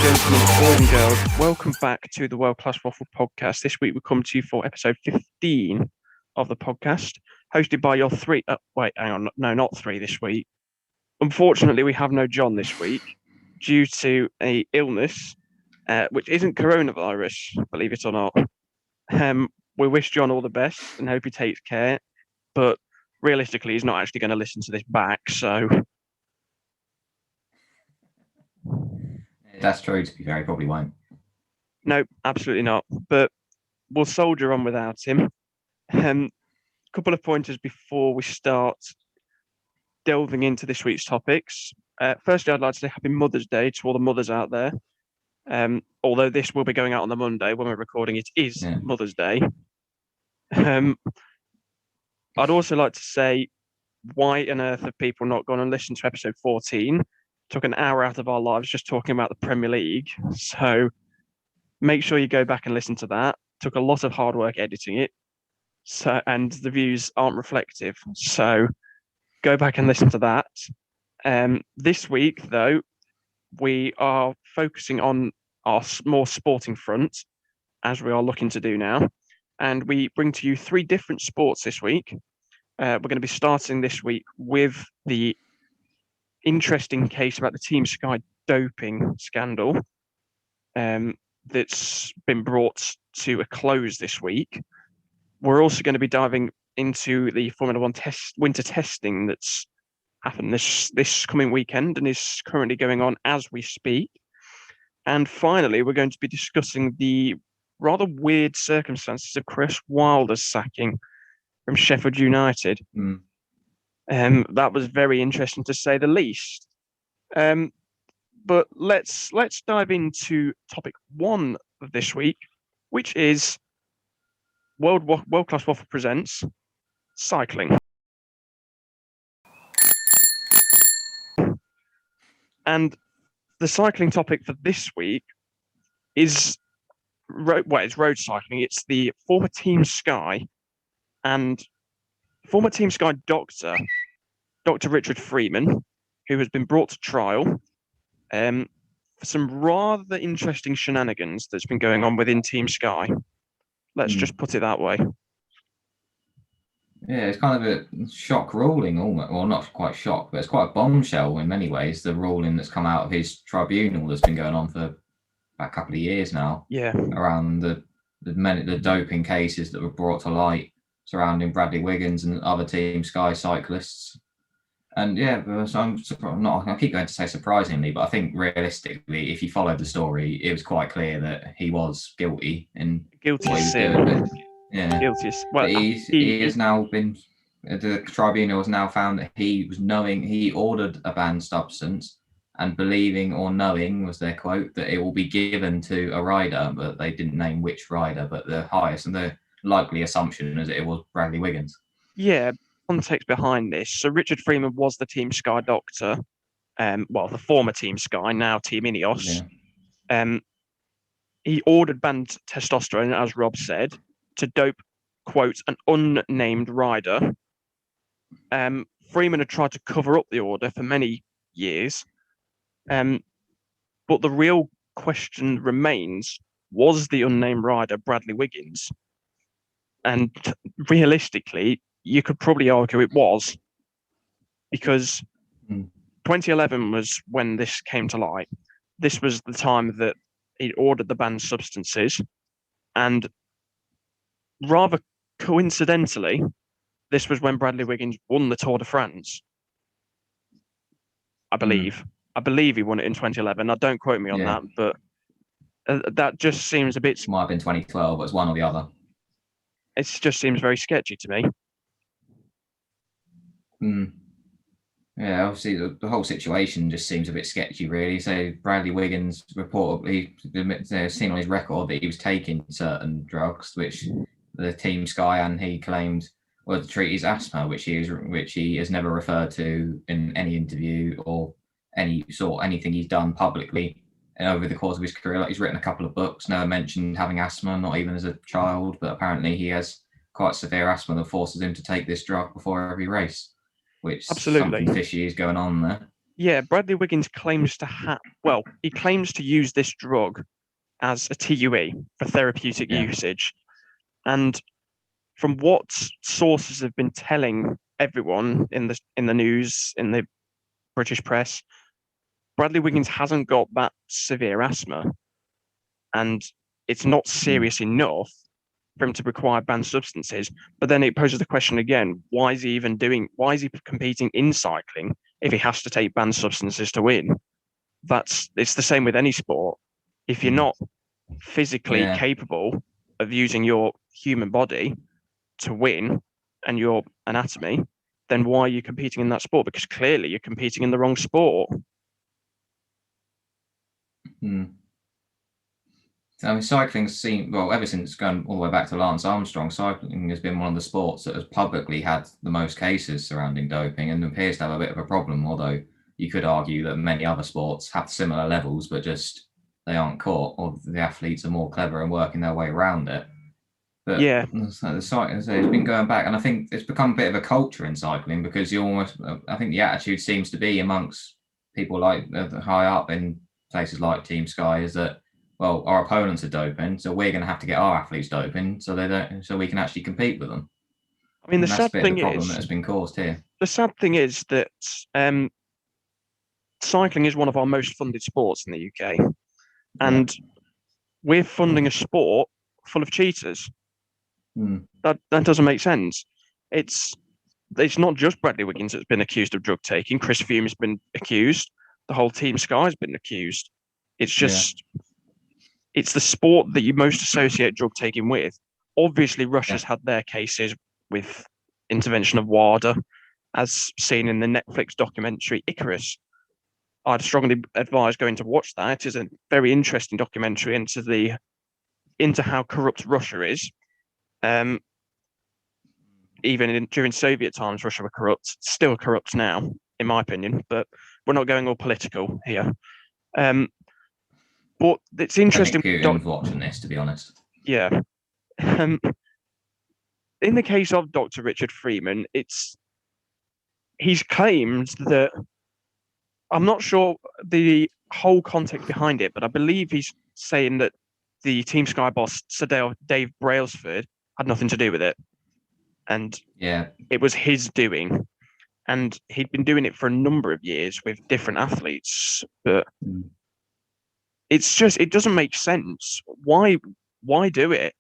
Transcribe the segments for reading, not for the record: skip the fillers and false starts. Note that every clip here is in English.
gentlemen, boys and girls, welcome back to the World Class Waffle podcast. This week we come to you for episode 15 of the podcast, hosted by your three. Wait, hang on. No, not three this week. Unfortunately, we have no John this week due to a illness, which isn't coronavirus, believe it or not. We wish John all the best and hope he takes care, but realistically, he's not actually going to listen to this back, so. That's true, to be fair, he probably won't. No, absolutely not. But we'll soldier on without him. Couple of pointers before we start delving into this week's topics. Firstly, I'd like to say Happy Mother's Day to all the mothers out there. Although this will be going out on the Monday when we're recording, it is Mother's Day. I'd also like to say, why on earth have people not gone and listened to episode 14? Took an hour out of our lives just talking about the Premier League. So make sure you go back and listen to that. Took a lot of hard work editing it. And the views aren't reflective. So go back and listen to that. This week, though, we are focusing on our more sporting front, as we are looking to do now. And we bring to you three different sports this week. We're going to be starting this week with the interesting case about the Team Sky doping scandal that's been brought to a close this week. We're also going to be diving into the Formula One winter testing that's happened this coming weekend and is currently going on as we speak. And finally, we're going to be discussing the rather weird circumstances of Chris Wilder's sacking from Sheffield United. That was very interesting to say the least. But let's dive into topic one of this week, which is World Class Waffle presents cycling. And the cycling topic for this week is it's road cycling. It's the former Team Sky and former Team Sky doctor, Dr. Richard Freeman, who has been brought to trial for some rather interesting shenanigans that's been going on within Team Sky. Let's just put it that way. Yeah, it's kind of a shock ruling, almost. Well, not quite shock, but it's quite a bombshell in many ways, the ruling that's come out of his tribunal that's been going on for about a couple of years now. Yeah. Around the doping cases that were brought to light surrounding Bradley Wiggins and other Team Sky cyclists. And yeah, I keep going to say surprisingly, but I think realistically, if you followed the story, it was quite clear that he was guilty in guilty what he was sin. doing. Yeah, Guilty. Well, he has now been. The tribunal has now found that he ordered a banned substance, and believing or knowing was their quote that it will be given to a rider, but they didn't name which rider, but the highest and the likely assumption is that it was Bradley Wiggins. Yeah. Context behind this. So Richard Freeman was the Team Sky doctor, the former Team Sky, now Team Ineos. Yeah. He ordered banned testosterone, as Rob said, to dope, quote, an unnamed rider. Freeman had tried to cover up the order for many years. But the real question remains, was the unnamed rider Bradley Wiggins? And realistically, you could probably argue it was, because 2011 was when this came to light. This was the time that he ordered the banned substances, and rather coincidentally, this was when Bradley Wiggins won the Tour de France. I believe. I believe he won it in 2011. Now, don't quote me on that, but that just seems a bit. It might have been 2012, but it's one or the other. It just seems very sketchy to me. Yeah, obviously the whole situation just seems a bit sketchy, really. So Bradley Wiggins reportedly seen on his record that he was taking certain drugs, which the Team Sky and he claimed were to treat his asthma, which he has never referred to in any interview or anything he's done publicly over the course of his career. Like, he's written a couple of books, never mentioned having asthma, not even as a child, but apparently he has quite severe asthma that forces him to take this drug before every race, which absolutely something fishy is going on there. Yeah, Bradley Wiggins claims to have, well, he claims to use this drug as a TUE for therapeutic Yeah. usage. And from what sources have been telling everyone in the news, in the British press, Bradley Wiggins hasn't got that severe asthma, and it's not Mm. serious enough for him to require banned substances. But then it poses the question again: why is he even doing? Why is he competing in cycling if he has to take banned substances to win? It's the same with any sport. If you're Mm. not physically Yeah. capable of using your human body to win and your anatomy, then why are you competing in that sport? Because clearly you're competing in the wrong sport. Mm. I mean, cycling's seen, well, ever since going all the way back to Lance Armstrong, cycling has been one of the sports that has publicly had the most cases surrounding doping and appears to have a bit of a problem, although you could argue that many other sports have similar levels, but just they aren't caught, or the athletes are more clever and working their way around it. But Yeah, so the cycling, so it's been going back, and I think it's become a bit of a culture in cycling because you almost, I think the attitude seems to be amongst people like high up in places like Team Sky is that, well, our opponents are doping, so we're going to have to get our athletes doping so they don't, so we can actually compete with them. I mean And that's a bit of the problem that has been caused here. the sad thing is that um, cycling is one of our most funded sports in the UK, Yeah. and we're funding a sport full of cheaters. Mm. That doesn't make sense. It's it's not just Bradley Wiggins that's been accused of drug taking. Chris Froome has been accused. The whole Team Sky has been accused. It's Yeah. just it's the sport that you most associate drug taking with. Obviously, Yeah. Russia's had their cases with intervention of WADA, as seen in the Netflix documentary Icarus. I'd strongly advise going to watch that. It is a very interesting documentary into how corrupt Russia is. Um, during Soviet times, Russia were corrupt, still corrupt now, in my opinion. But we're not going all political here. Um, but it's I think interesting. Putin's watching this, to be honest. Yeah. Um, in the case of Dr. Richard Freeman, he's claimed that I'm not sure the whole context behind it, but I believe he's saying that the Team Sky boss, Sir Dave Brailsford, had nothing to do with it, and Yeah. it was his doing. And he'd been doing it for a number of years with different athletes, but Mm. it doesn't make sense. Why do it?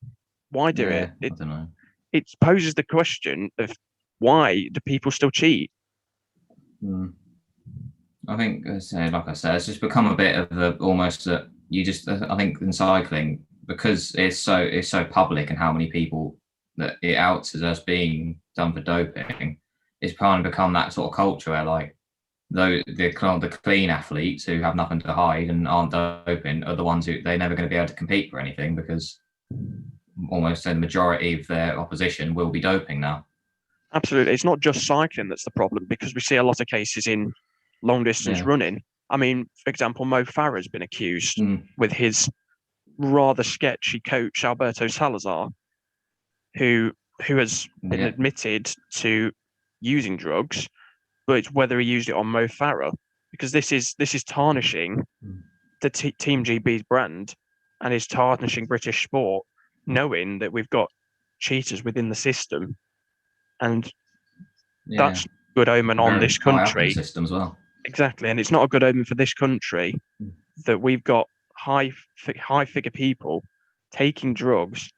Why do it? Yeah. I don't know. It poses the question of why do people still cheat? Mm. I think, like I said, it's just become a bit of the almost that you just. I think in cycling because it's so public and how many people that it outs as us being done for doping, it's kind of become that sort of culture where like though the clean athletes who have nothing to hide and aren't doping are the ones who they're never going to be able to compete for anything because almost the majority of their opposition will be doping now. Absolutely. It's not just cycling that's the problem because we see a lot of cases in long distance Yeah. running. I mean, for example, Mo Farah's been accused Mm. with his rather sketchy coach, Alberto Salazar, who has been Yeah. admitted to using drugs, but it's whether he used it on Mo Farah because this is tarnishing Mm. the Team GB's brand and is tarnishing British sport, knowing that we've got cheaters within the system, and Yeah. that's good omen on Very this high up in the country. system as well. Exactly, and it's not a good omen for this country Mm. that we've got high figure people taking drugs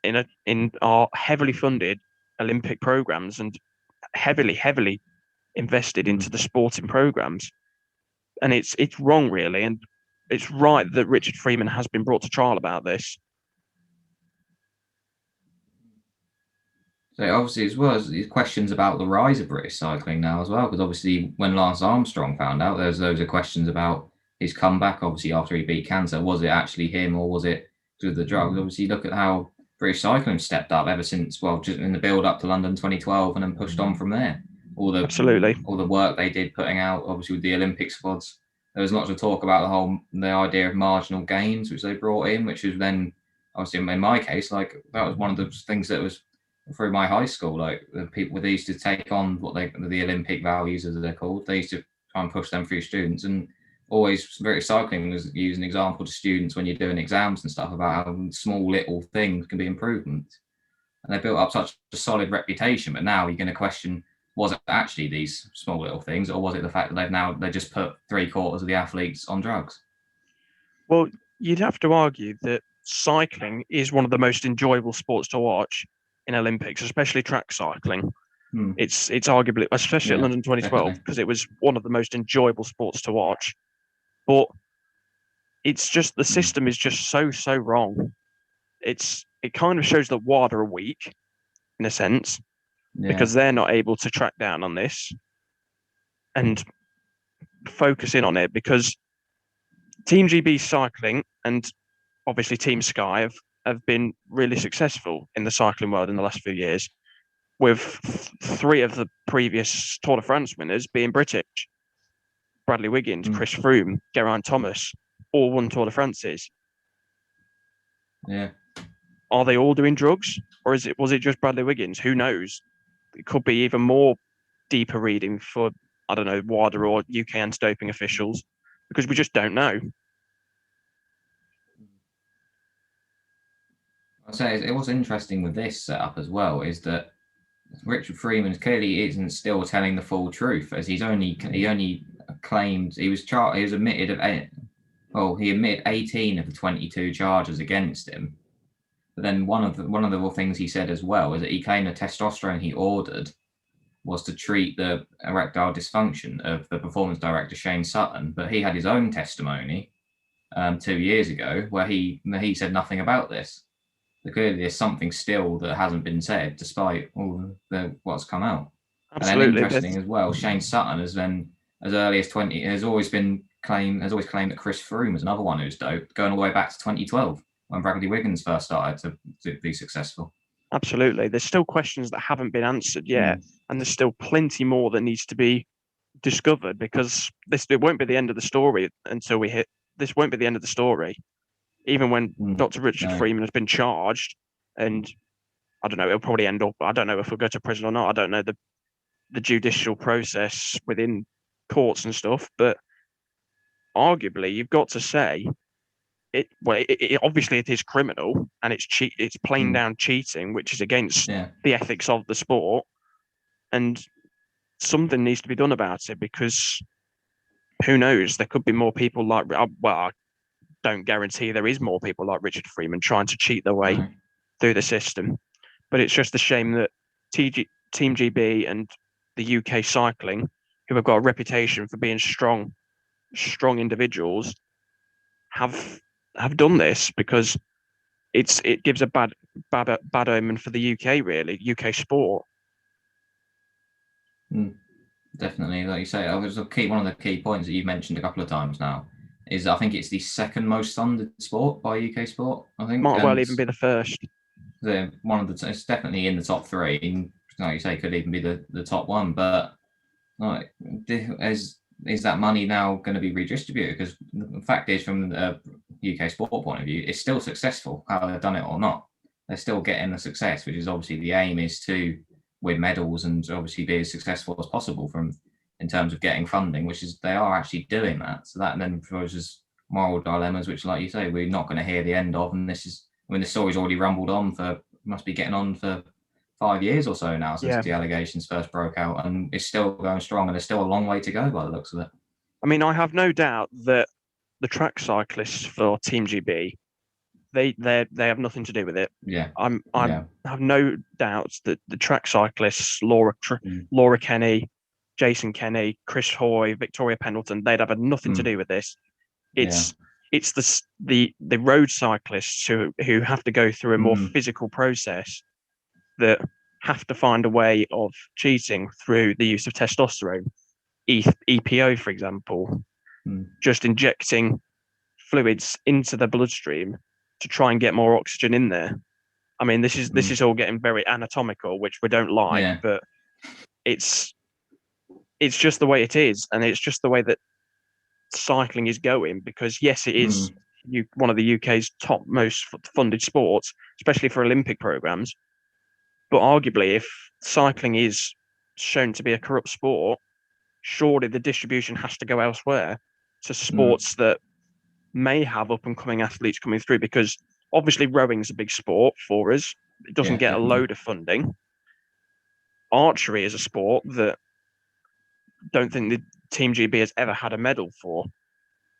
in our heavily funded Olympic programs and heavily invested into Mm. the sporting programs, and it's wrong really, and it's right that Richard Freeman has been brought to trial about this. So obviously, as well as these questions about the rise of British cycling now as well, because obviously when Lance Armstrong found out, there's those are questions about his comeback. Obviously, after he beat cancer, was it actually him or was it through the drugs? Obviously, look at how British cycling stepped up ever since, well, just in the build up to London 2012, and then pushed on from there. Absolutely, All the work they did putting out, obviously with the Olympic squads. There was lots of talk about the idea of marginal gains, which they brought in, which was then obviously in my case, like that was one of the things that was through my high school, like the people they used to take on what the Olympic values as they're called. They used to try and push them through students. And always very cycling was used an example to students when you're doing exams and stuff about how small little things can be improvements. And they built up such a solid reputation. But now you're going to question, was it actually these small little things, or was it the fact that they just put 3/4 of the athletes on drugs? Well, you'd have to argue that cycling is one of the most enjoyable sports to watch in Olympics, especially track cycling. It's arguably, especially at London 2012, because it was one of the most enjoyable sports to watch. But it's just the system is just so wrong. It kind of shows that WADA are weak in a sense because they're not able to track down on this and focus in on it, because Team GB cycling and obviously Team Sky have been really successful in the cycling world in the last few years, with three of the previous Tour de France winners being British. Bradley Wiggins, Chris Froome, Geraint Thomas, all won Tour de France's. Yeah. Are they all doing drugs, or was it just Bradley Wiggins? Who knows? It could be even more deeper reading for, I don't know, WADA or UK anti-doping officials, because we just don't know. I'll say it was interesting with this setup as well is that Richard Freeman clearly isn't still telling the full truth, as he only claimed he admitted 18 of the 22 charges against him. But then one of the things he said as well is that he claimed the testosterone he ordered was to treat the erectile dysfunction of the performance director Shane Sutton, but he had his own testimony 2 years ago where he said nothing about this. So clearly, there's something still that hasn't been said, despite all what's come out. Absolutely. And then interesting as well, Shane Sutton has been as early as 20 has always claimed that Chris Froome was another one who's doped, going all the way back to 2012 when Bradley Wiggins first started to be successful. Absolutely. There's still questions that haven't been answered yet, and there's still plenty more that needs to be discovered, because it won't be the end of the story until we hit. This won't be the end of the story, even when Dr. Richard Freeman has been charged, and I don't know, it'll probably end up. I don't know if we'll go to prison or not. I don't know the judicial process within courts and stuff, but arguably, you've got to say it obviously it is criminal, and it's plain down cheating, which is against the ethics of the sport, and something needs to be done about it, because who knows, there could be more people like, well, I don't guarantee there is more people like Richard Freeman trying to cheat their way through the system, but it's just a shame that Team GB and the UK cycling, who have got a reputation for being strong individuals, have done this, because it gives a bad omen for the UK, really, UK sport. Definitely, like you say, one of the key points that you've mentioned a couple of times now is I think it's the second most funded sport by UK sport. I think might well even be the first. It's definitely in the top three. And, like you say, could even be the top one. But like, is that money now going to be redistributed? Because the fact is, from the UK sport point of view, it's still successful, how they've done it or not. They're still getting the success, which is obviously the aim is to win medals and obviously be as successful as possible in terms of getting funding, which is they are actually doing that. So that then poses moral dilemmas, which, like you say, we're not going to hear the end of. And the story's already rumbled on must be getting on for 5 years or so now since the allegations first broke out, and it's still going strong, and there's still a long way to go by the looks of it. I mean, I have no doubt that the track cyclists for Team GB, they have nothing to do with it. I have no doubts that the track cyclists, Laura Kenny, Jason Kenny, Chris Hoy, Victoria Pendleton, they'd have nothing to do with this. It's the road cyclists who have to go through a more physical process, that have to find a way of cheating through the use of testosterone, EPO, for example, just injecting fluids into the bloodstream to try and get more oxygen in there. I mean, this is all getting very anatomical, which we don't like, but it's just the way it is, and it's just the way that cycling is going, because yes, it is one of the UK's top most funded sports, especially for Olympic programs. But arguably, if cycling is shown to be a corrupt sport, surely the distribution has to go elsewhere to sports that may have up and coming athletes coming through, because obviously rowing's a big sport for us. It doesn't get definitely. a load of funding. Archery is a sport that don't think the Team GB has ever had a medal for.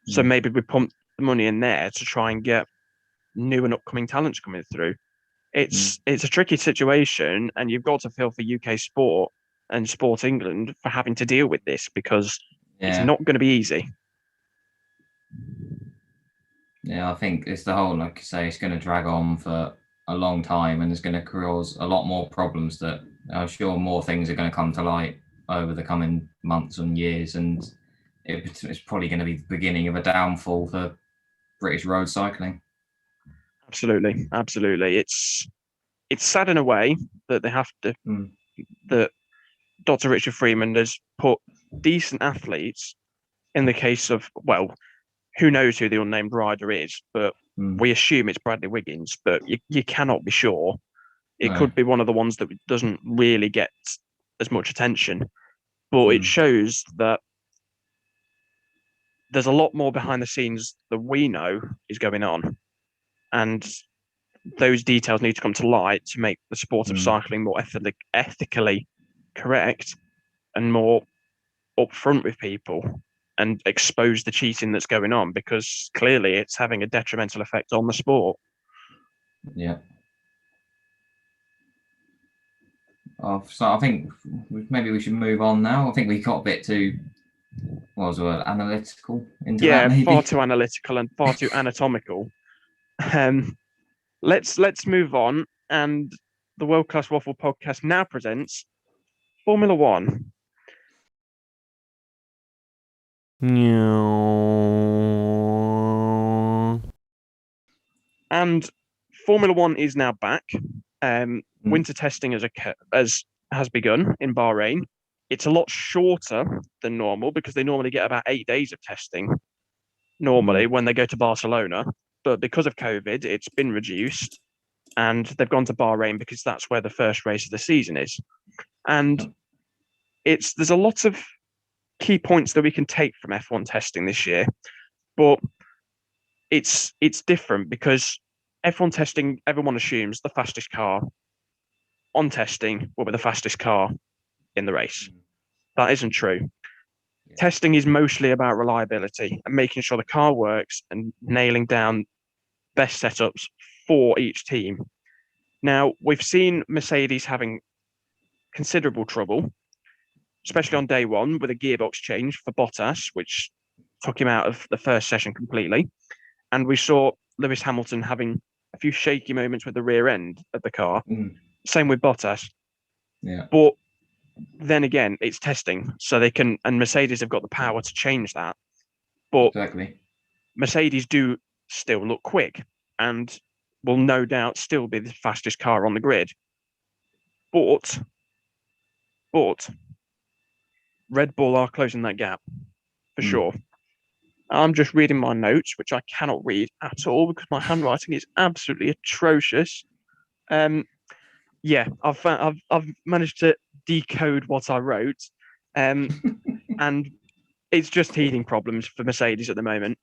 So maybe we pump the money in there to try and get new and upcoming talents coming through. It's a tricky situation, and you've got to feel for UK sport and Sport England for having to deal with this, because it's not going to be easy. Yeah, I think it's the whole, like you say, it's going to drag on for a long time, and it's going to cause a lot more problems that I'm sure more things are going to come to light over the coming months and years, and it's probably going to be the beginning of a downfall for British road cycling. Absolutely. It's sad in a way that they have to that Dr. Richard Freeman has put decent athletes in the case of, well, who knows who the unnamed rider is, but we assume it's Bradley Wiggins, but you cannot be sure. It could be one of the ones that doesn't really get as much attention, but it shows that there's a lot more behind the scenes that we know is going on, and those details need to come to light to make the sport of cycling more ethically correct and more upfront with people, and expose the cheating that's going on, because clearly it's having a detrimental effect on the sport. Yeah. So I think maybe we should move on now. I think we got a bit too, what was the word, analytical into that, maybe. Far too analytical and far too anatomical. Let's move on, and the World Class Waffle podcast now presents Formula One. And Formula One is now back. Winter testing has begun in Bahrain. It's a lot shorter than normal, because they normally get about 8 days of testing normally when they go to Barcelona. But because of COVID, it's been reduced, and they've gone to Bahrain because that's where the first race of the season is. And there's a lot of key points that we can take from F1 testing this year, but it's different, because F1 testing, everyone assumes the fastest car on testing will be the fastest car in the race. That isn't true. Testing is mostly about reliability and making sure the car works and nailing down best setups for each team. Now, we've seen Mercedes having considerable trouble, especially on day one, with a gearbox change for Bottas, which took him out of the first session completely. And we saw Lewis Hamilton having a few shaky moments with the rear end of the car. Same with Bottas. Yeah. But then again, it's testing, so they can, and Mercedes have got the power to change that. But exactly. Mercedes do still look quick, and will no doubt still be the fastest car on the grid. But Red Bull are closing that gap for sure. I'm just reading my notes, which I cannot read at all because my handwriting is absolutely atrocious. I've managed to decode what I wrote, and it's just teething problems for Mercedes at the moment.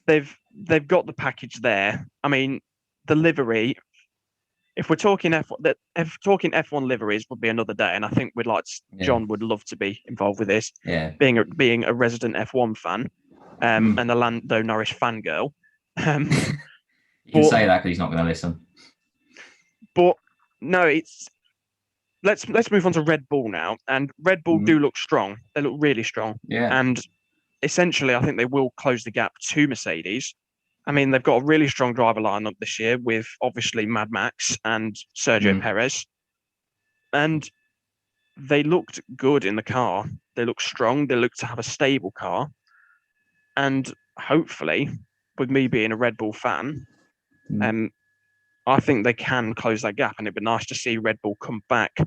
They've got the package there. I mean, the livery. If we're talking F1 liveries, would be another day, and I think John would love to be involved with this. Yeah. Being a resident F1 fan, and a Lando Norris fangirl. You can say that because he's not going to listen. But no, let's move on to Red Bull now. And Red Bull do look strong. They look really strong. Yeah. And essentially, I think they will close the gap to Mercedes. I mean, they've got a really strong driver lineup this year with obviously Mad Max and Sergio Perez. And they looked good in the car. They look strong. They look to have a stable car. And hopefully, with me being a Red Bull fan, I think they can close that gap. And it'd be nice to see Red Bull come back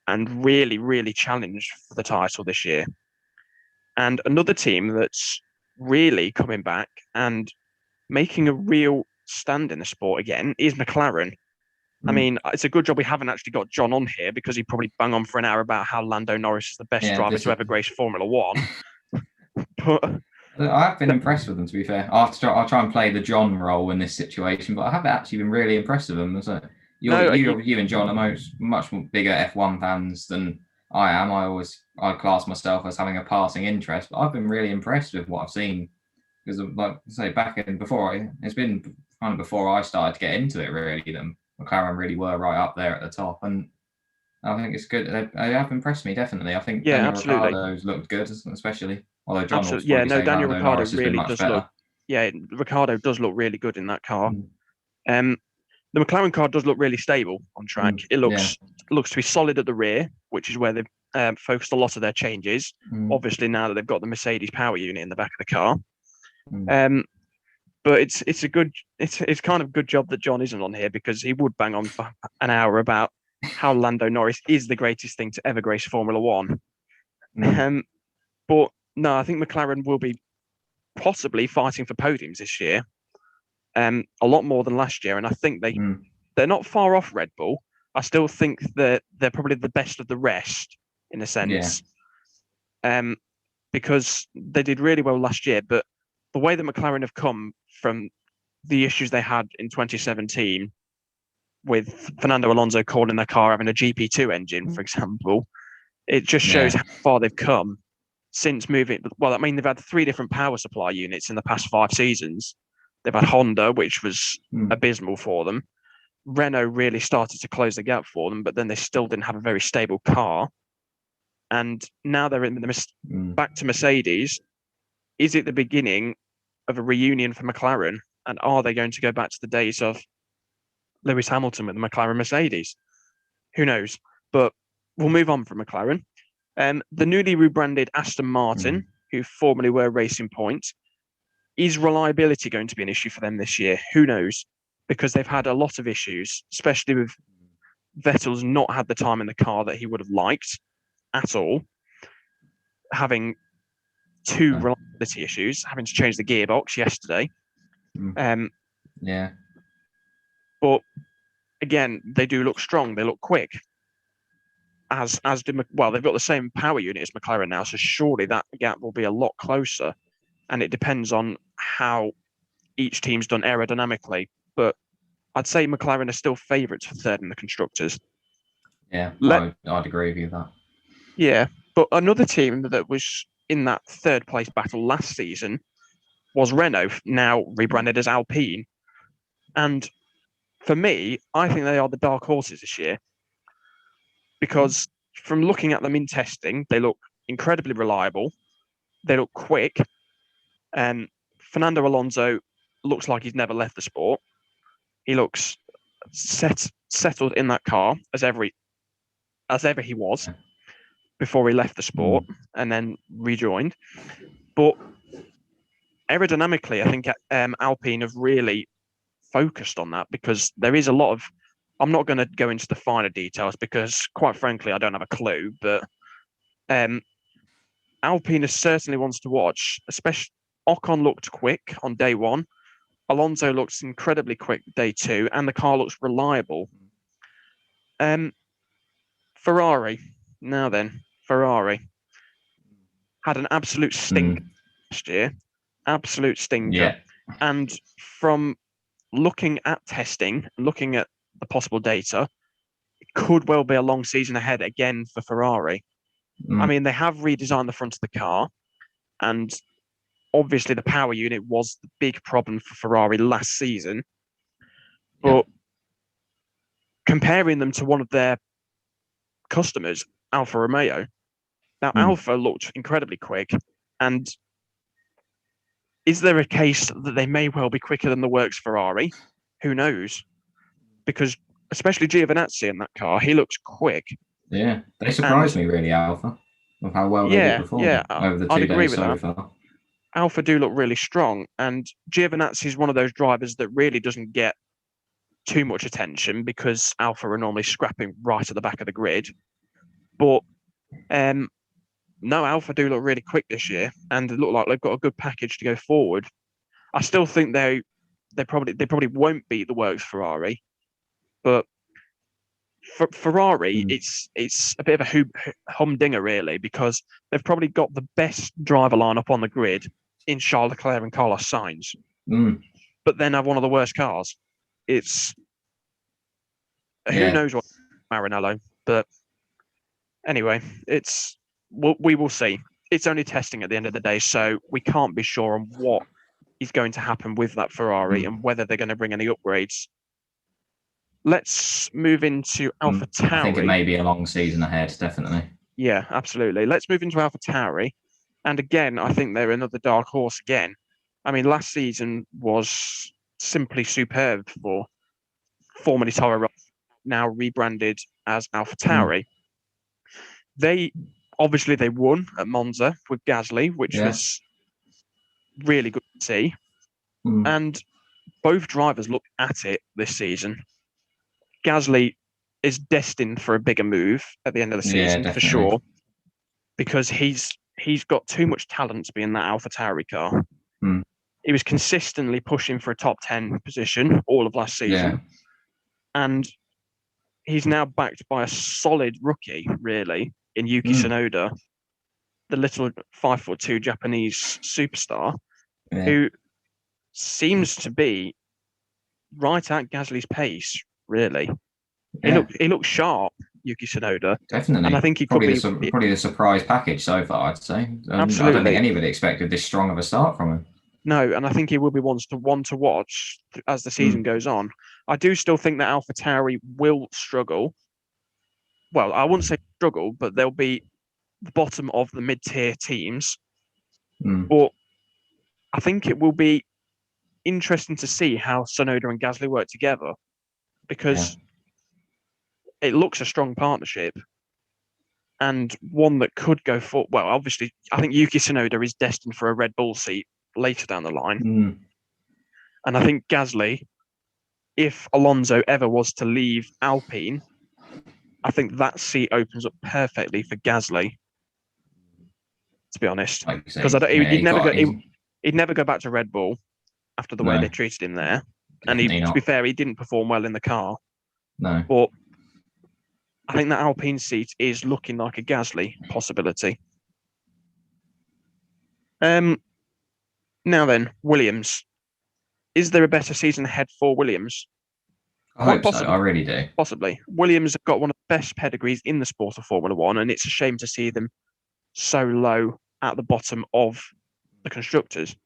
and really, really challenge for the title this year. And another team that's really coming back and making a real stand in the sport again is McLaren. I mean, it's a good job we haven't actually got John on here because he'd probably bang on for an hour about how Lando Norris is the best driver to ever grace Formula One. But I have been impressed with them, to be fair. I'll try and play the John role in this situation, but I have actually been really impressed with them. So you and John are much bigger F1 fans than I am. I class myself as having a passing interest, but I've been really impressed with what I've seen. Because, like I say, it's been kind of before I started to get into it, really, that McLaren really were right up there at the top. And I think it's good. They have impressed me, definitely. I think Daniel Ricciardo's looked good, especially. Although John will probably say Daniel Ricciardo really does look. Yeah, Ricciardo does look really good in that car. The McLaren car does look really stable on track. It looks to be solid at the rear, which is where they've focused a lot of their changes. Obviously, now that they've got the Mercedes power unit in the back of the car. But it's kind of a good job that John isn't on here, because he would bang on for an hour about how Lando Norris is the greatest thing to ever grace Formula One. But no, I think McLaren will be possibly fighting for podiums this year, a lot more than last year, and I think they're not far off Red Bull. I still think that they're probably the best of the rest in a sense, because they did really well last year. But the way that McLaren have come from the issues they had in 2017 with Fernando Alonso calling their car having a GP2 engine, for example, it just shows how far they've come since moving. Well, I mean, they've had 3 different power supply units in the past 5 seasons. They've had Honda, which was abysmal for them. Renault really started to close the gap for them, but then they still didn't have a very stable car. And now they're back to Mercedes. Is it the beginning of a reunion for McLaren? And are they going to go back to the days of Lewis Hamilton with the McLaren Mercedes? Who knows? But we'll move on from McLaren. The newly rebranded Aston Martin, who formerly were Racing Point, is reliability going to be an issue for them this year? Who knows? Because they've had a lot of issues, especially with Vettel's not had the time in the car that he would have liked at all, having 2 reliability issues, having to change the gearbox yesterday. But again, they do look strong. They look quick. They've got the same power unit as McLaren now, so surely that gap will be a lot closer. And it depends on how each team's done aerodynamically. But I'd say McLaren are still favourites for 3rd in the constructors. Yeah, I'd agree with you with that. Yeah, but another team that was in that 3rd place battle last season was Renault, now rebranded as Alpine. And for me, I think they are the dark horses this year, because from looking at them in testing, they look incredibly reliable. They look quick. And Fernando Alonso looks like he's never left the sport. He looks settled in that car as ever he was before he left the sport and then rejoined. But aerodynamically, I think Alpine have really focused on that, because there is a lot of... I'm not going to go into the finer details because, quite frankly, I don't have a clue. But Alpine is certainly ones to watch. Especially Ocon looked quick on day 1. Alonso looks incredibly quick day 2, and the car looks reliable. Ferrari. Now then, Ferrari had an absolute stinker last year. Absolute stinker. Yeah. And from looking at testing, looking at the possible data, it could well be a long season ahead again for Ferrari. I mean, they have redesigned the front of the car, and obviously the power unit was the big problem for Ferrari last season. But comparing them to one of their customers, Alfa Romeo, now Alfa looked incredibly quick, and is there a case that they may well be quicker than the works Ferrari? Who knows? Because especially Giovinazzi in that car, he looks quick. Yeah, they surprised me really, Alfa, with how well they did perform over the 2 days so far. Alfa do look really strong, and Giovinazzi is one of those drivers that really doesn't get too much attention because Alfa are normally scrapping right at the back of the grid. But no, Alfa do look really quick this year, and they look like they've got a good package to go forward. I still think they probably won't beat the works Ferrari, but For Ferrari, it's a bit of a humdinger, really, because they've probably got the best driver lineup on the grid in Charles Leclerc and Carlos Sainz, but then have one of the worst cars. It's who knows what Maranello, but anyway, we will see. It's only testing at the end of the day, so we can't be sure on what is going to happen with that Ferrari and whether they're going to bring any upgrades. Let's move into AlphaTauri. I think it may be a long season ahead, definitely. Yeah, absolutely. Let's move into AlphaTauri. And again, I think they're another dark horse again. I mean, last season was simply superb for formerly Toro, now rebranded as AlphaTauri. They won at Monza with Gasly, which was really good to see. And both drivers look at it this season. Gasly is destined for a bigger move at the end of the season, for sure, because he's got too much talent to be in that AlphaTauri car. He was consistently pushing for a top 10 position all of last season. And he's now backed by a solid rookie, really, in Yuki Tsunoda, the little 5'2" Japanese superstar, who seems to be right at Gasly's pace, really. He looks sharp, Yuki Tsunoda. Definitely. And I think he probably could be probably the surprise package so far, I'd say. Absolutely. I don't think anybody expected this strong of a start from him. No, and I think he will be one to watch as the season goes on. I do still think that AlphaTauri will struggle. Well, I wouldn't say struggle, but they'll be the bottom of the mid-tier teams. But I think it will be interesting to see how Tsunoda and Gasly work together, because it looks a strong partnership and one that could go for. Well, obviously, I think Yuki Tsunoda is destined for a Red Bull seat later down the line. And I think Gasly, if Alonso ever was to leave Alpine, I think that seat opens up perfectly for Gasly, to be honest. Because he'd never go back to Red Bull after the way they treated him there. And to be fair, he didn't perform well in the car. No. But I think that Alpine seat is looking like a Gasly possibility. Now then, Williams. Is there a better season ahead for Williams? I hope so. I really do. Possibly. Williams have got one of the best pedigrees in the sport of Formula One, and it's a shame to see them so low at the bottom of the constructors.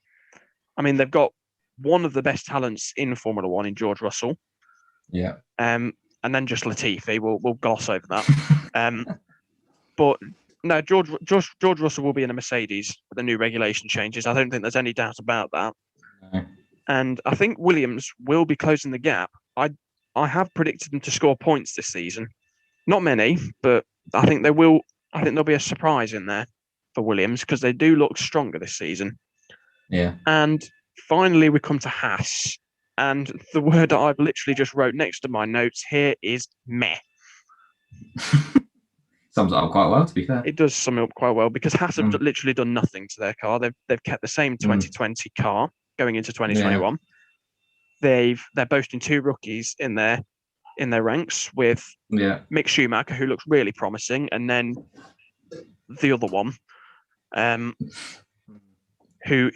I mean, they've got one of the best talents in Formula One in George Russell. Yeah. And then just Latifi. We'll gloss over that. But no, George Russell will be in a Mercedes with the new regulation changes. I don't think there's any doubt about that. No. And I think Williams will be closing the gap. I have predicted them to score points this season. Not many, but I think they will. I think there'll be a surprise in there for Williams because they do look stronger this season. Yeah. And finally, we come to Haas. And the word that I've literally just wrote next to my notes here is meh. Sums it up quite well, to be fair. It does sum it up quite well because Haas have literally done nothing to their car. They've kept the same 2020 car going into 2021. Yeah. They're boasting two rookies in their ranks with Mick Schumacher, who looks really promising, and then the other one, who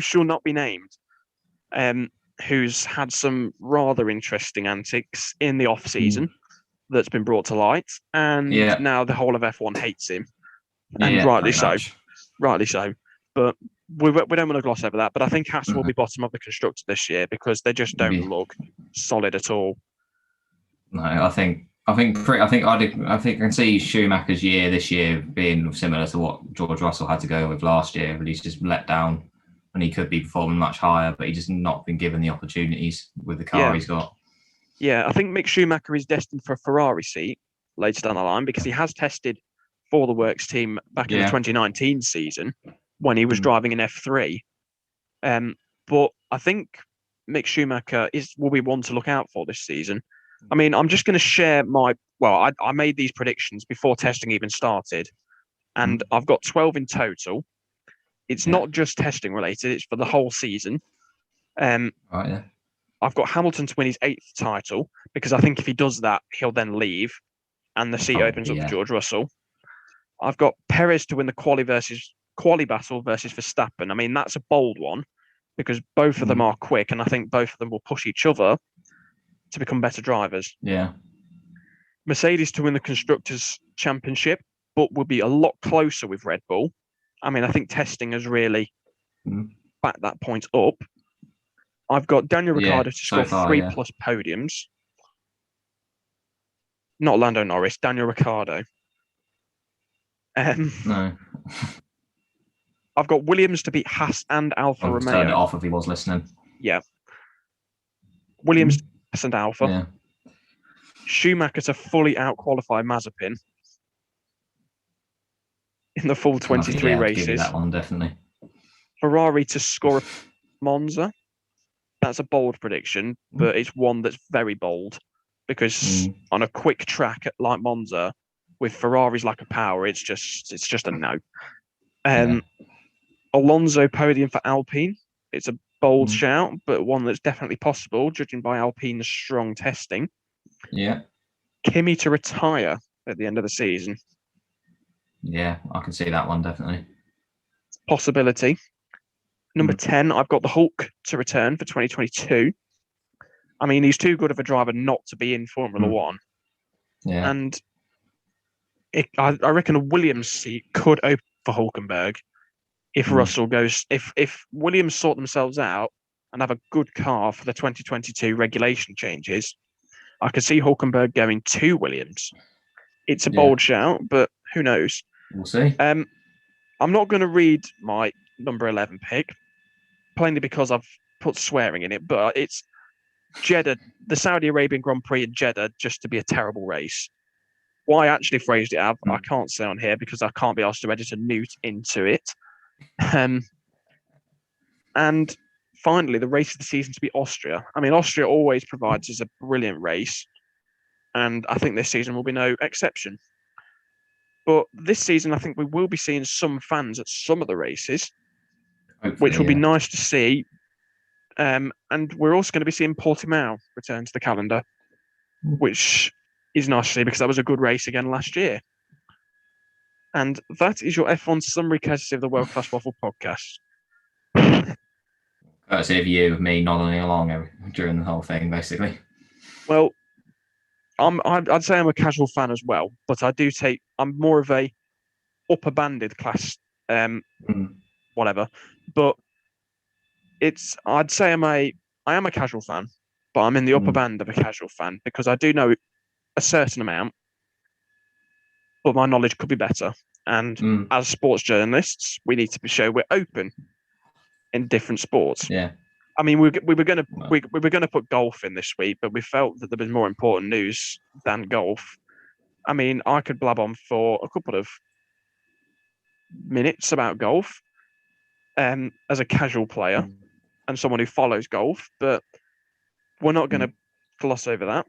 shall not be named, who's had some rather interesting antics in the off season that's been brought to light, and now the whole of F1 hates him, and rightly so. Rightly so, but. We don't want to gloss over that, but I think Haas will be bottom of the constructor this year because they just don't look solid at all. No, I think I can see Schumacher's year this year being similar to what George Russell had to go with last year. But he's just let down, and he could be performing much higher, but he's just not been given the opportunities with the car he's got. Yeah, I think Mick Schumacher is destined for a Ferrari seat later down the line because he has tested for the Works team back in the 2019 season. When he was driving in F3. But I think Mick Schumacher will be one to look out for this season. I mean, I'm just going to share I made these predictions before testing even started, and I've got 12 in total. It's not just testing related, it's for the whole season. I've got Hamilton to win his 8th title, because I think if he does that, he'll then leave and the seat opens up for Yeah. George Russell. I've got Perez to win the quali battle versus Verstappen. I mean, that's a bold one because both of them are quick, and I think both of them will push each other to become better drivers. Yeah. Mercedes to win the Constructors' Championship, but will be a lot closer with Red Bull. I mean, I think testing has really backed that point up. I've got Daniel Ricciardo to score far, 3+ podiums. Not Lando Norris, Daniel Ricciardo. No. I've got Williams to beat Haas and Alfa Romeo. Turn it off if he was listening. Yeah. Williams, Haas and Alfa. Yeah. Schumacher to fully out-qualify Mazepin in the full 23 races. I'll give you that one, definitely. Ferrari to score a Monza. That's a bold prediction, but it's one that's very bold because on a quick track like Monza, with Ferraris like a power, it's just a no. Alonso podium for Alpine. It's a bold shout, but one that's definitely possible, judging by Alpine's strong testing. Yeah. Kimi to retire at the end of the season. Yeah, I can see that one, definitely. Possibility. Number 10, I've got the Hulk to return for 2022. I mean, he's too good of a driver not to be in Formula One. Yeah. And I reckon a Williams seat could open for Hulkenberg if Russell goes, if Williams sort themselves out and have a good car for the 2022 regulation changes, I could see Hulkenberg going to Williams. It's a bold shout, but who knows? We'll see. I'm not going to read my number 11 pick, plainly because I've put swearing in it, but it's Jeddah, the Saudi Arabian Grand Prix in Jeddah, just to be a terrible race. Why I actually phrased it up, I can't say on here because I can't be asked to edit a newt into it. And finally, the race of the season to be Austria. I mean, Austria always provides us a brilliant race, and I think this season will be no exception. But this season, I think we will be seeing some fans at some of the races, which will be nice to see. And we're also going to be seeing Portimao return to the calendar, which is nice to see because that was a good race again last year. And that is your F1 summary courtesy of the World Class Waffle podcast. Courtesy of you, of me nodding along during the whole thing, basically. Well, I'd say I'm a casual fan as well, but I'm more of a upper banded class, whatever. But I'd say I am a casual fan, but I'm in the upper band of a casual fan because I do know a certain amount, but my knowledge could be better. And as sports journalists, we need to show we're open in different sports. Yeah. I mean, we were going to put golf in this week, but we felt that there was more important news than golf. I mean, I could blab on for a couple of minutes about golf as a casual player and someone who follows golf, but we're not going to gloss over that.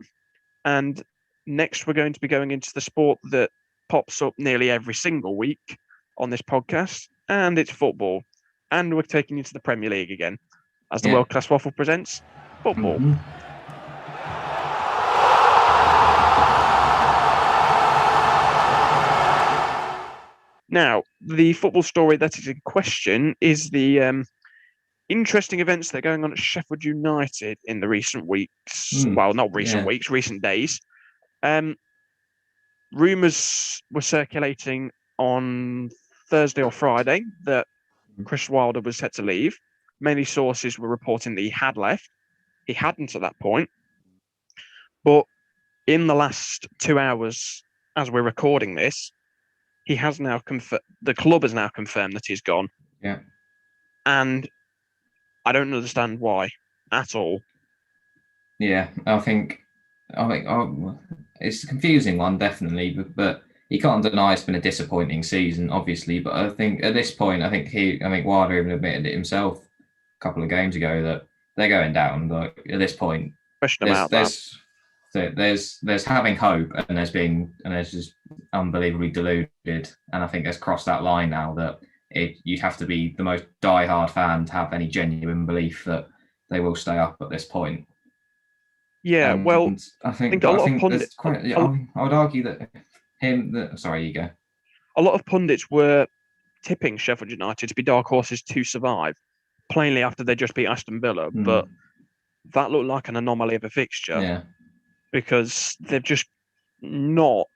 And next, we're going to be going into the sport that pops up nearly every single week on this podcast, and it's football. And we're taking you to the Premier League again, as the World Class Waffle presents football. Now, the football story that is in question is the interesting events that are going on at Sheffield United in the recent weeks. Well, not recent weeks, recent days. Rumours were circulating on Thursday or Friday that Chris Wilder was set to leave. Many sources were reporting that he had left. He hadn't at that point. But in the last 2 hours, as we're recording this, he has now the club has now confirmed that he's gone. Yeah. And I don't understand why at all. Yeah, I think it's a confusing one, definitely, but you can't deny it's been a disappointing season, obviously. But I think at this point, I think Wilder even admitted it himself a couple of games ago that they're going down. But at this point, there's having hope, and there's just unbelievably deluded, and I think there's crossed that line now that you'd have to be the most diehard fan to have any genuine belief that they will stay up at this point. Yeah, well, And I think think a I lot of think there's quite. Yeah, I would argue that sorry, you go. a lot of pundits were tipping Sheffield United to be dark horses to survive, plainly after they just beat Aston Villa. But that looked like an anomaly of a fixture Yeah. because they've just not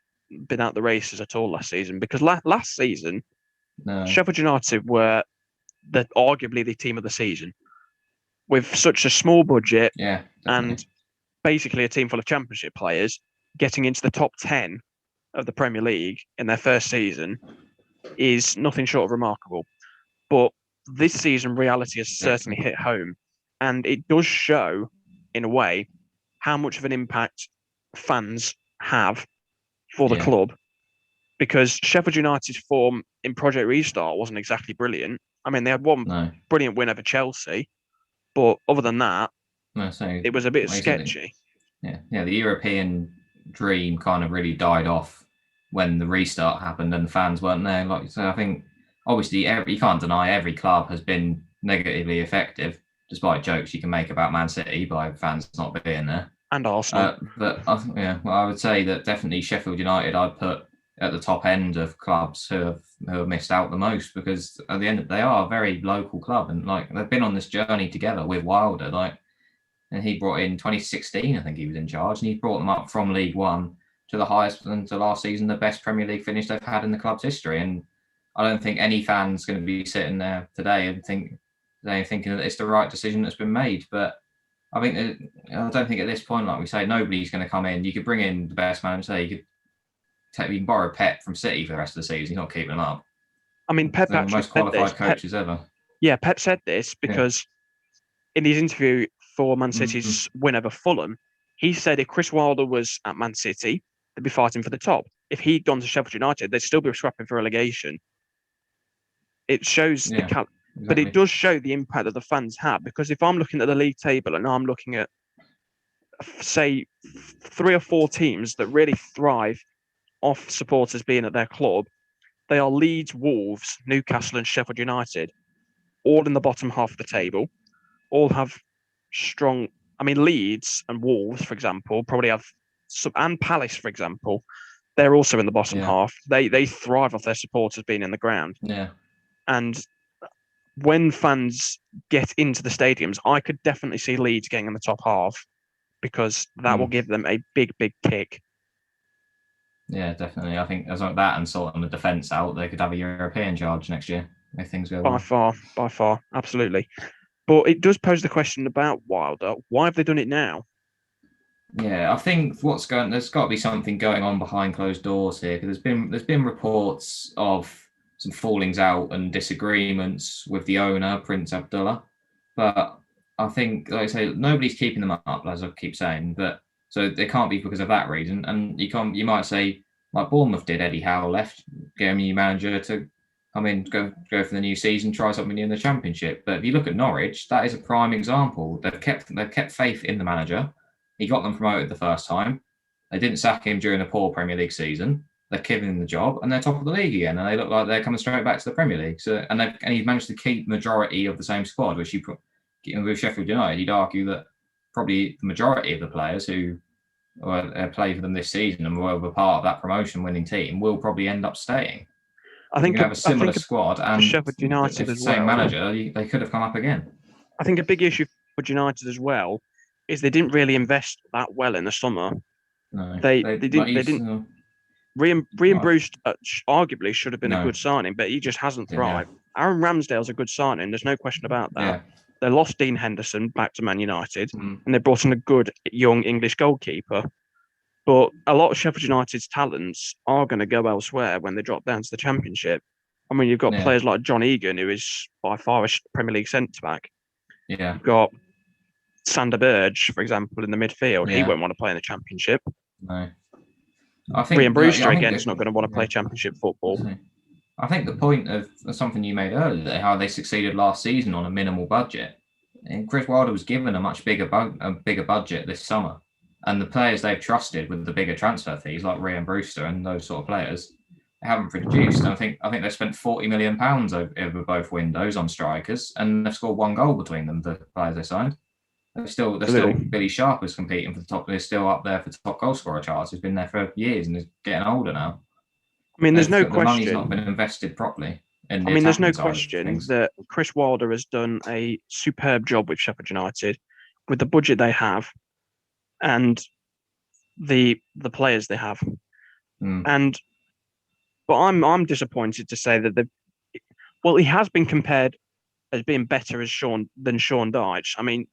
been out the races at all last season. Because last season, No. Sheffield United were arguably the team of the season with such a small budget Yeah, definitely. and basically a team full of championship players getting into the top 10 of the Premier League in their first season is nothing short of remarkable. But this season, reality has certainly hit home. And it does show, in a way, how much of an impact fans have for the club. Because Sheffield United's form in Project Restart wasn't exactly brilliant. I mean, they had one brilliant win over Chelsea, but other than that, it was a bit sketchy. Yeah, the European dream kind of really died off when the restart happened and the fans weren't there. Like so, I think obviously you can't deny every club has been negatively affected, despite jokes you can make about Man City by fans not being there. And Arsenal. But I would say that definitely Sheffield United I'd put at the top end of clubs who have missed out the most, because at the end they are a very local club and like they've been on this journey together with Wilder. Like, and he brought in 2016, I think he was in charge, and he brought them up from League One to the highest, and to last season the best Premier League finish they've had in the club's history. And I don't think any fan's going to be sitting there today and thinking that it's the right decision that's been made. But I don't think at this point, like we say, nobody's going to come in. You could bring in the best manager. You can borrow Pep from City for the rest of the season. He's not keeping them up. I mean, Pep They're actually the most qualified coaches ever. Yeah, Pep said this because in his interview for Man City's win over Fulham, he said if Chris Wilder was at Man City, they'd be fighting for the top. If he'd gone to Sheffield United, they'd still be scrapping for relegation. It shows but it does show the impact that the fans have, because if I'm looking at the league table and I'm looking at, say, 3 or 4 teams that really thrive off supporters being at their club, they are Leeds, Wolves, Newcastle and Sheffield United, all in the bottom half of the table, all have strong... I mean, Leeds and Wolves, for example, probably have... and Palace, for example, they're also in the bottom half. They thrive off their supporters being in the ground. Yeah. And when fans get into the stadiums, I could definitely see Leeds getting in the top half, because that will give them a big, big kick. Yeah, definitely. I think as like that and sorting the defence out, they could have a European charge next year if things go well. By far, absolutely. But it does pose the question about Wilder. Why have they done it now? Yeah, I think there's got to be something going on behind closed doors here, because there's been reports of some fallings out and disagreements with the owner, Prince Abdullah. But I think, like I say, nobody's keeping them up, as I keep saying. But so they can't be because of that reason. And you might say, like Bournemouth did, Eddie Howe left, get a new manager to come in, go for the new season, try something new in the Championship. But if you look at Norwich, that is a prime example. They've kept faith in the manager. He got them promoted the first time. They didn't sack him during a poor Premier League season. They've given him the job, and they're top of the league again. And they look like they're coming straight back to the Premier League. So, and he's managed to keep majority of the same squad, which with Sheffield United, you'd argue that probably the majority of the players who play for them this season and were part of that promotion-winning team will probably end up staying. I think you have a similar squad, and Sheffield United as same manager, they could have come up again. I think a big issue for United as well is they didn't really invest that well in the summer. No, they didn't. Ryan Bruce arguably should have been a good signing, but he just hasn't thrived. Aaron Ramsdale's a good signing. There's no question about that. Yeah. They lost Dean Henderson back to Man United, and they brought in a good young English goalkeeper. But a lot of Sheffield United's talents are going to go elsewhere when they drop down to the Championship. I mean, you've got players like John Egan, who is by far a Premier League centre-back. Yeah. You've got Sander Berge, for example, in the midfield. He won't want to play in the Championship. No. I think Ryan Brewster, again, is not going to want to play Championship football. I think the point of something you made earlier, how they succeeded last season on a minimal budget, and Chris Wilder was given a much bigger budget this summer. And the players they've trusted with the bigger transfer fees, like Ryan Brewster and those sort of players, they haven't produced. And I think they spent £40 million over both windows on strikers, and they've scored 1 goal between them, the players they signed. They're still Absolutely. Billy Sharp is competing for the top. They're still up there for top goal scorer charts. He's been there for years and is getting older now. I mean, there's no The money's not question. been invested properly in the I mean, there's no attacking side of question things. that Chris Wilder has done a superb job with Sheffield United, with the budget they have and the players they have. Mm. And but I'm disappointed to say that he has been compared as being better as Sean Dyche. I mean,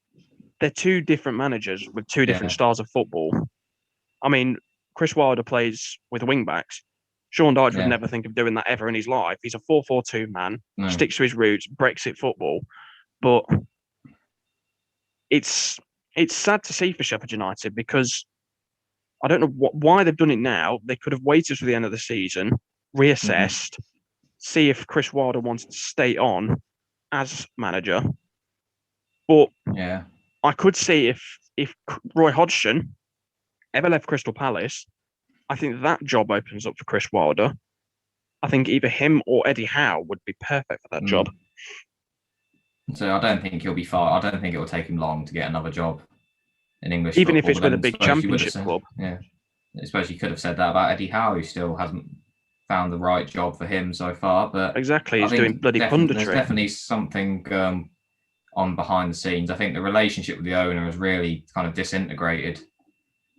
they're two different managers with two different Yeah, styles of football. I mean, Chris Wilder plays with wing backs. Sean Dyche would yeah, never think of doing that ever in his life. He's a 4-4-2 man, no, sticks to his roots, Brexit football. But it's it's sad to see for Sheffield United because I don't know why they've done it now. They could have waited to the end of the season, mm-hmm. reassessed, see if Chris Wilder wanted to stay on as manager. But Yeah, I could see if Roy Hodgson ever left Crystal Palace, I think that job opens up for Chris Wilder. I think either him or Eddie Howe would be perfect for that job. mm. So I don't think he'll be far. I don't think it will take him long to get another job in English Even if football. it's But with a then I big suppose you would have championship said, club. yeah, I suppose you could have said that about Eddie Howe, who still hasn't found the right job for him so far. But Exactly, I he's doing think bloody there's punditry. definitely something on behind the scenes. I think the relationship with the owner has really kind of disintegrated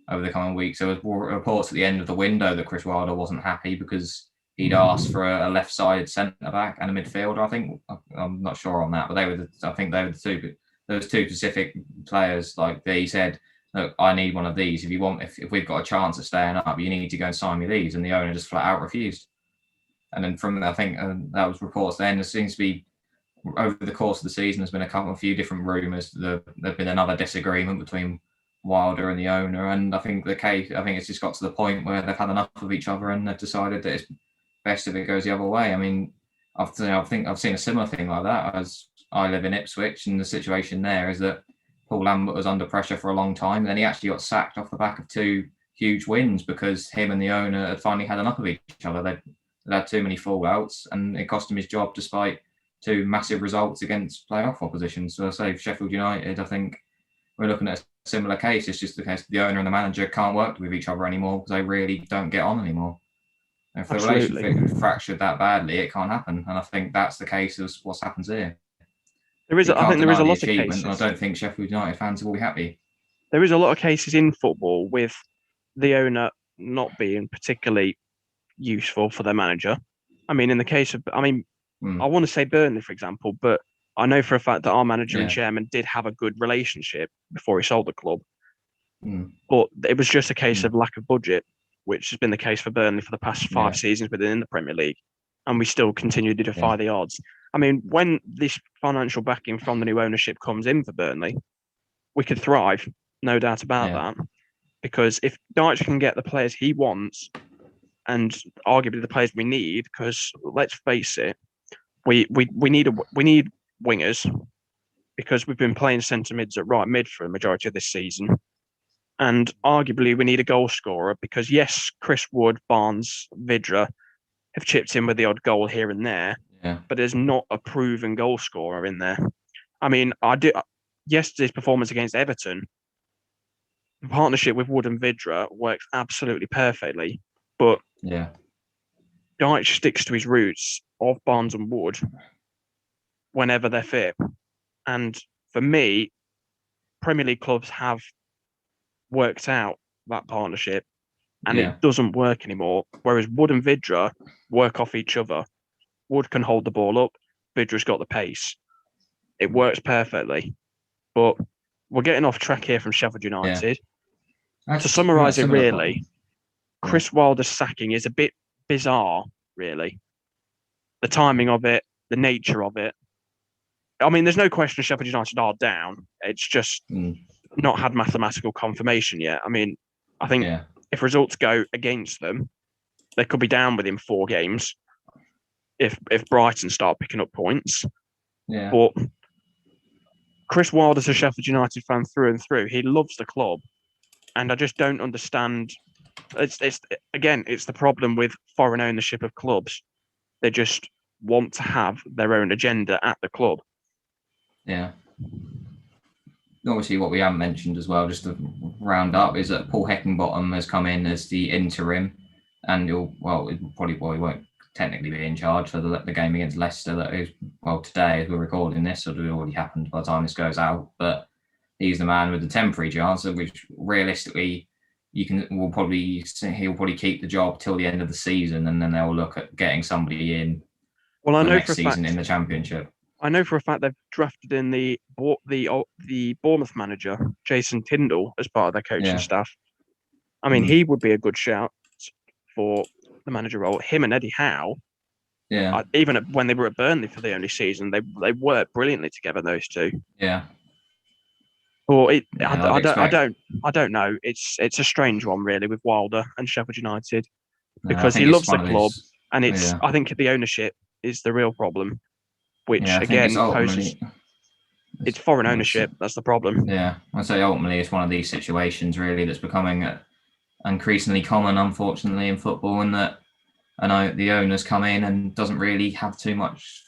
over the coming weeks. There was reports at the end of the window that Chris Wilder wasn't happy because he'd asked for a left-sided centre back and a midfielder. I think I'm not sure on that, but I think they were the two. But those two specific players, like he said, look, I need one of these. If we've got a chance of staying up, you need to go and sign me these. And the owner just flat out refused. And then from there, I think that was reports. Then there seems to be over the course of the season, there's been a few different rumours. There's been another disagreement between Wilder and the owner, and I think it's just got to the point where they've had enough of each other and they've decided that it's best if it goes the other way. I mean, I think I've seen a similar thing like that as I live in Ipswich, and the situation there is that Paul Lambert was under pressure for a long time, and then he actually got sacked off the back of two huge wins because him and the owner had finally had enough of each other. They'd had too many fallouts, and it cost him his job despite two massive results against playoff opposition. So I say Sheffield United, I think we're looking at a similar case. It's just the case the owner and the manager can't work with each other anymore because they really don't get on anymore. And if the Absolutely. relationship is fractured that badly, it can't happen. And I think that's the case of what's happened here. You I can't think there is deny a the lot of achievement, and I cases. don't think Sheffield United fans will be happy. There is a lot of cases in football with the owner not being particularly useful for their manager. I mean, in the case of, I want to say Burnley, for example, but I know for a fact that our manager and Yeah. chairman did have a good relationship before he sold the club. Mm. But it was just a case of lack of budget, which has been the case for Burnley for the past 5 seasons within the Premier League. And we still continue to defy the odds. I mean, when this financial backing from the new ownership comes in for Burnley, we could thrive, no doubt about that. Because if Dyche can get the players he wants, and arguably the players we need, because let's face it, we need wingers because we've been playing centre mids at right mid for a majority of this season. And arguably, we need a goal scorer because, yes, Chris Wood, Barnes, Vidra have chipped in with the odd goal here and there, but there's not a proven goal scorer in there. I mean, yesterday's performance against Everton, the partnership with Wood and Vidra works absolutely perfectly, but Dyche sticks to his roots of Barnes and Wood whenever they're fit. And for me, Premier League clubs have worked out that partnership and it doesn't work anymore. Whereas Wood and Vidra work off each other. Wood can hold the ball up, Vidra's got the pace. It works perfectly. But we're getting off track here from Sheffield United. To summarise it really, Chris Wilder's sacking is a bit bizarre, really. The timing of it, the nature of it. I mean, there's no question Sheffield United are down. It's just not had mathematical confirmation yet. I mean, I think if results go against them, they could be down within 4 games if Brighton start picking up points. But Chris Wilder's a Sheffield United fan through and through. He loves the club. And I just don't understand. It's the problem with foreign ownership of clubs. They just want to have their own agenda at the club. Yeah. obviously what we haven't mentioned as well, just to round up, is that Paul Heckingbottom has come in as the interim, and he won't technically be in charge for the game against Leicester. That is, today as we're recording this, or it already happened by the time this goes out. But he's the man with the temporary chance, which realistically he'll probably keep the job till the end of the season, and then they'll look at getting somebody in Well, I for know next for a season fact. in the Championship. I know for a fact they've drafted in the Bournemouth manager, Jason Tyndall, as part of their coaching staff. I mean, he would be a good shout for the manager role. Him and Eddie Howe. Yeah. Even when they were at Burnley for the only season, they worked brilliantly together. Those two. Yeah. Well, I don't know. It's a strange one really with Wilder and Sheffield United because he loves the club, and I think the ownership is the real problem, which again poses. It's foreign ownership. That's the problem. Yeah, I'd say ultimately it's one of these situations really that's becoming increasingly common, unfortunately, in football, and that the owners come in and doesn't really care too much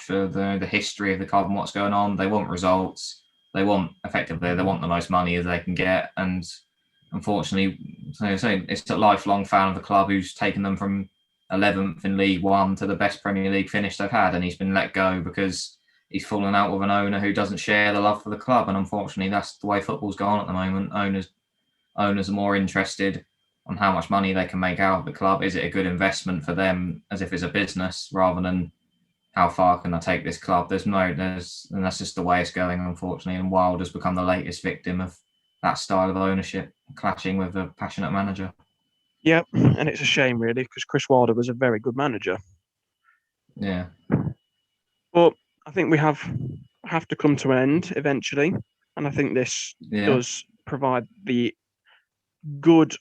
for the history of the club and what's going on. They want results. They want the most money as they can get, and unfortunately, so it's a lifelong fan of the club who's taken them from 11th in League One to the best Premier League finish they've had, and he's been let go because he's fallen out with an owner who doesn't share the love for the club. And unfortunately, that's the way football's gone at the moment. Owners are more interested on how much money they can make out of the club. Is it a good investment for them, as if it's a business, rather than how far can I take this club? And that's just the way it's going, unfortunately. And Wilder's become the latest victim of that style of ownership, clashing with a passionate manager. Yeah, and it's a shame really because Chris Wilder was a very good manager. Yeah. But I think we have to come to an end eventually, and I think this does provide the good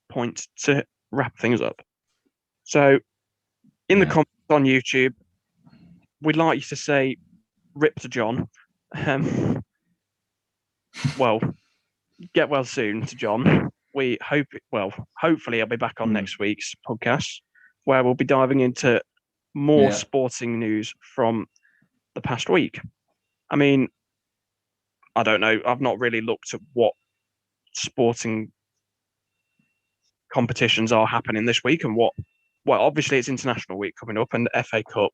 point to wrap things up. So, in the comments on YouTube, we'd like you to say "rip to John." Well, get well soon to John. We hope. Well, hopefully, I'll be back on next week's podcast, where we'll be diving into more sporting news from the past week. I mean, I don't know. I've not really looked at what sporting competitions are happening this week and obviously it's international week coming up and the FA Cup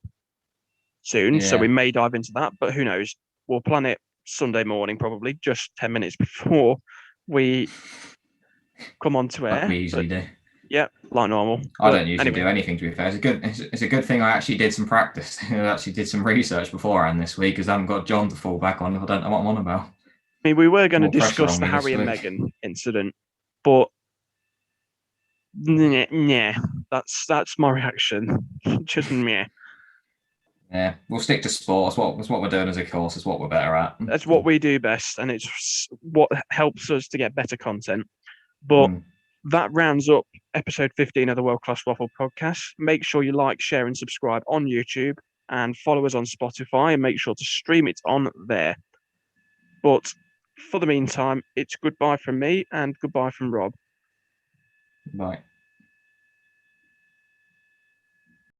soon, so we may dive into that, but who knows? We'll plan it Sunday morning, probably just 10 minutes before we come on to air. Like we usually do. Yeah, like normal. I don't usually do anything, to be fair. It's a good thing I actually did some practice. I actually did some research beforehand this week because I haven't got John to fall back on if I don't know what I'm on about. I mean, we were going to discuss the Harry and Meghan incident, but yeah, that's my reaction. Just meh. Yeah, we'll stick to sport. That's what we're doing as a course. It's what we're better at. That's what we do best, and it's what helps us to get better content. But that rounds up episode 15 of the World Class Waffle podcast. Make sure you like, share, and subscribe on YouTube, and follow us on Spotify, and make sure to stream it on there. But for the meantime, it's goodbye from me and goodbye from Rob. Bye.